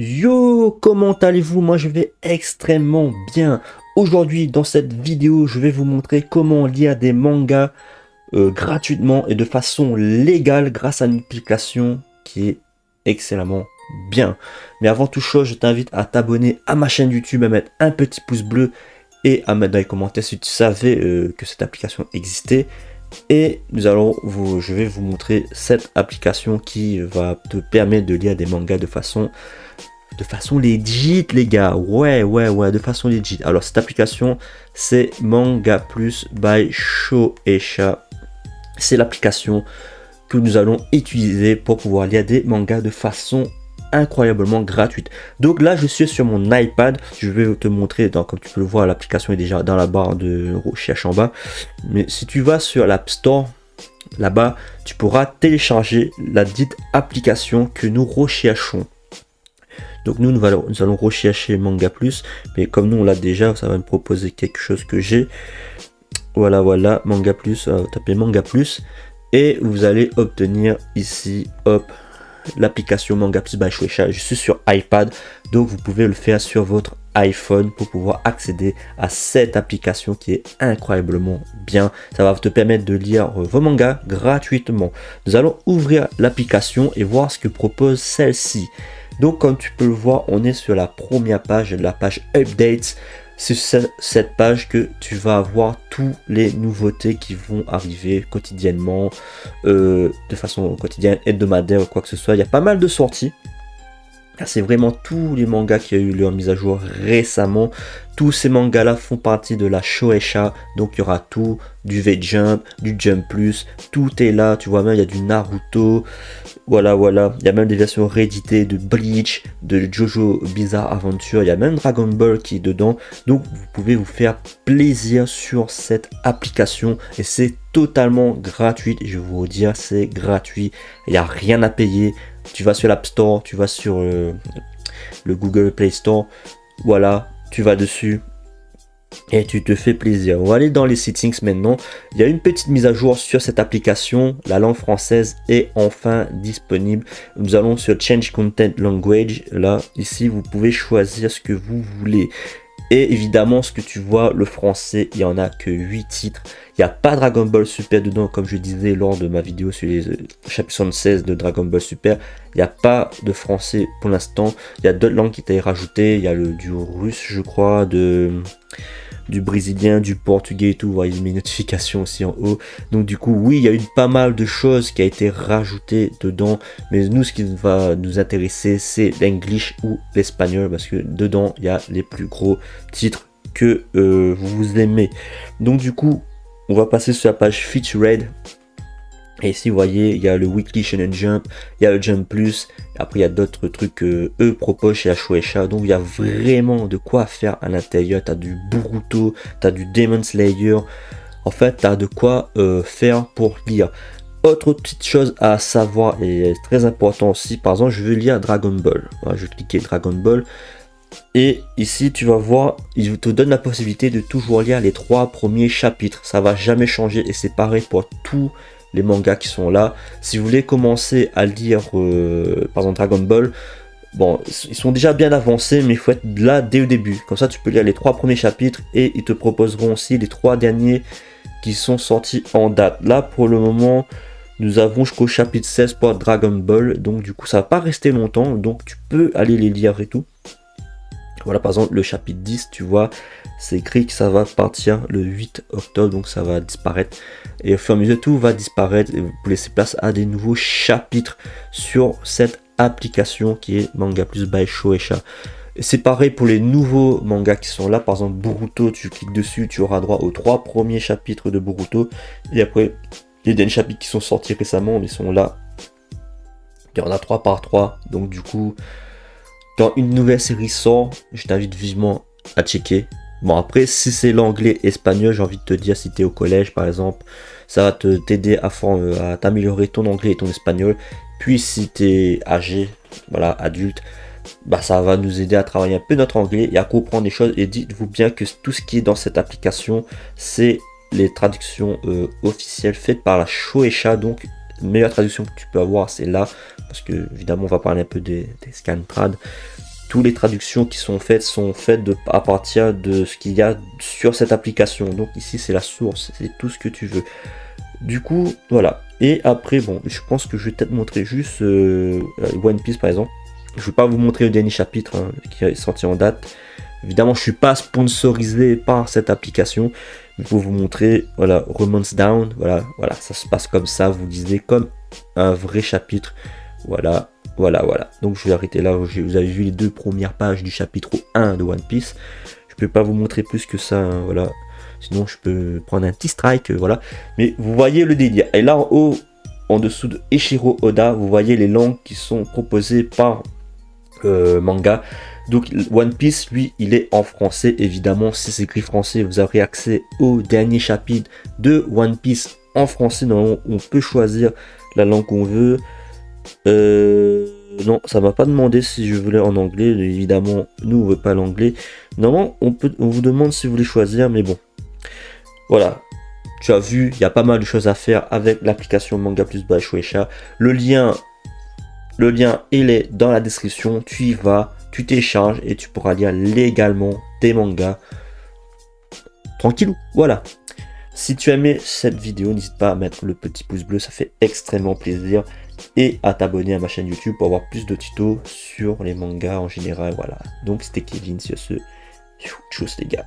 Yo, comment allez-vous? Moi je vais extrêmement bien. Aujourd'hui dans cette vidéo je vais vous montrer comment lire des mangas gratuitement et de façon légale grâce à une application qui est excellemment bien. Mais avant toute chose je t'invite à t'abonner à ma chaîne YouTube, à mettre un petit pouce bleu et à mettre dans les commentaires si tu savais que cette application existait. Et je vais vous montrer cette application qui va te permettre de lire des mangas de façon legit, les gars. Ouais, de façon legit. Alors, cette application, c'est Manga Plus by Shueisha. C'est l'application que nous allons utiliser pour pouvoir lire des mangas de façon incroyablement gratuite. Donc là, je suis sur mon iPad. Je vais te montrer, comme tu peux le voir, l'application est déjà dans la barre de recherche en bas. Mais si tu vas sur l'App Store, là-bas, tu pourras télécharger la dite application que nous recherchons. Donc nous allons rechercher Manga Plus, mais comme nous on l'a déjà, ça va me proposer quelque chose que j'ai. Voilà, Manga Plus, tapez Manga Plus, et vous allez obtenir ici, hop, l'application Manga Plus by Shueisha. Je suis sur iPad, donc vous pouvez le faire sur votre iPhone pour pouvoir accéder à cette application qui est incroyablement bien. Ça va te permettre de lire vos mangas gratuitement. Nous allons ouvrir l'application et voir ce que propose celle-ci. Donc comme tu peux le voir, on est sur la première page, la page Updates. C'est cette page que tu vas avoir toutes les nouveautés qui vont arriver quotidiennement, de façon quotidienne, hebdomadaire, quoi que ce soit. Il y a pas mal de sorties. C'est vraiment tous les mangas qui ont eu leur mise à jour récemment. Tous ces mangas là font partie de la Shueisha. Donc il y aura tout, du V-Jump, du Jump Plus. Tout est là, tu vois même, il y a du Naruto. Voilà. Il y a même des versions rééditées de Bleach, de Jojo Bizarre Adventure. Il y a même Dragon Ball qui est dedans. Donc vous pouvez vous faire plaisir sur cette application. Et c'est totalement gratuit. Je vais vous dire, c'est gratuit. Il n'y a rien à payer. Tu vas sur l'App Store, tu vas sur le Google Play Store, voilà, tu vas dessus et tu te fais plaisir. On va aller dans les settings maintenant. Il y a une petite mise à jour sur cette application. La langue française est enfin disponible. Nous allons sur Change Content Language. Là, ici, vous pouvez choisir ce que vous voulez. Et évidemment, ce que tu vois, le français, il n'y en a que 8 titres. Il n'y a pas Dragon Ball Super dedans, comme je disais lors de ma vidéo sur les chapitres 76 de Dragon Ball Super. Il n'y a pas de français pour l'instant. Il y a d'autres langues qui ont été rajoutées. Il y a du russe, je crois, du brésilien, du portugais et tout. Vous voyez mes notifications aussi en haut. Donc du coup, oui, il y a eu pas mal de choses qui a été rajoutées dedans. Mais nous, ce qui va nous intéresser, c'est l'English ou l'espagnol. Parce que dedans, il y a les plus gros titres que vous aimez. Donc du coup, on va passer sur la page Featured. Et ici, vous voyez, il y a le Weekly Shonen Jump, il y a le Jump Plus, après il y a d'autres trucs que eux proposent chez Shueisha. Donc il y a vraiment de quoi faire à l'intérieur. Tu as du Boruto, tu as du Demon Slayer. En fait, tu as de quoi faire pour lire. Autre petite chose à savoir et très important aussi, par exemple, je veux lire Dragon Ball. Voilà, je vais cliquer Dragon Ball. Et ici, tu vas voir, il te donne la possibilité de toujours lire les 3 premiers chapitres. Ça va jamais changer et c'est pareil pour tous les mangas qui sont là. Si vous voulez commencer à lire par exemple Dragon Ball, bon, ils sont déjà bien avancés, mais il faut être là dès le début. Comme ça, tu peux lire les 3 premiers chapitres et ils te proposeront aussi les 3 derniers qui sont sortis en date. Là, pour le moment, nous avons jusqu'au chapitre 16 pour Dragon Ball. Donc, du coup, ça va pas rester longtemps. Donc, tu peux aller les lire et tout. Voilà, par exemple, le chapitre 10, tu vois, c'est écrit que ça va partir le 8 octobre, donc ça va disparaître. Et au fur et à mesure, tout va disparaître et vous laisser place à des nouveaux chapitres sur cette application qui est Manga Plus by Shueisha. C'est pareil pour les nouveaux mangas qui sont là. Par exemple, Boruto, tu cliques dessus, tu auras droit aux 3 premiers chapitres de Boruto. Et après, les derniers chapitres qui sont sortis récemment, ils sont là. Il y en a 3 par 3, donc du coup... Quand une nouvelle série sort, je t'invite vivement à checker. Bon, après, si c'est l'anglais espagnol, j'ai envie de te dire, si tu es au collège par exemple, ça va t'aider à t'améliorer ton anglais et ton espagnol. Puis si tu es âgé, voilà, adulte, bah ça va nous aider à travailler un peu notre anglais et à comprendre des choses. Et dites-vous bien que tout ce qui est dans cette application, c'est les traductions officielles faites par la Shueisha. Donc, la meilleure traduction que tu peux avoir, c'est là. Parce que, évidemment, on va parler un peu des scantrad. toutes les traductions qui sont faites à partir de ce qu'il y a sur cette application. Donc ici c'est la source, c'est tout ce que tu veux. Du coup, voilà. Et après, bon, je pense que je vais peut-être montrer juste One Piece par exemple. Je ne vais pas vous montrer le dernier chapitre hein, qui est sorti en date. Évidemment, je ne suis pas sponsorisé par cette application. Mais pour vous montrer, voilà, Romance Down, voilà, ça se passe comme ça, vous lisez comme un vrai chapitre. Voilà. Donc je vais arrêter là. Vous avez vu les 2 premières pages du chapitre 1 de One Piece. Je ne peux pas vous montrer plus que ça, hein, voilà. Sinon, je peux prendre un petit strike, voilà. Mais vous voyez le délire. Et là, en haut, en dessous de Eiichiro Oda, vous voyez les langues qui sont proposées par manga. Donc, One Piece, lui, il est en français. Évidemment, si c'est écrit français, vous aurez accès au dernier chapitre de One Piece en français. Normalement, on peut choisir la langue qu'on veut. Non, ça m'a pas demandé si je voulais en anglais. Évidemment, nous, on veut pas l'anglais. Normalement, on vous demande si vous voulez choisir, mais bon. Voilà, tu as vu, il y a pas mal de choses à faire avec l'application Manga Plus by Shueisha. Le lien, il est dans la description. Tu y vas, tu télécharges et tu pourras lire légalement tes mangas. Tranquillou, voilà. Si tu as aimé cette vidéo, n'hésite pas à mettre le petit pouce bleu, ça fait extrêmement plaisir. Et à t'abonner à ma chaîne YouTube pour avoir plus de tutos sur les mangas en général. Voilà, donc c'était Kevin sur ce. Tchuss les gars.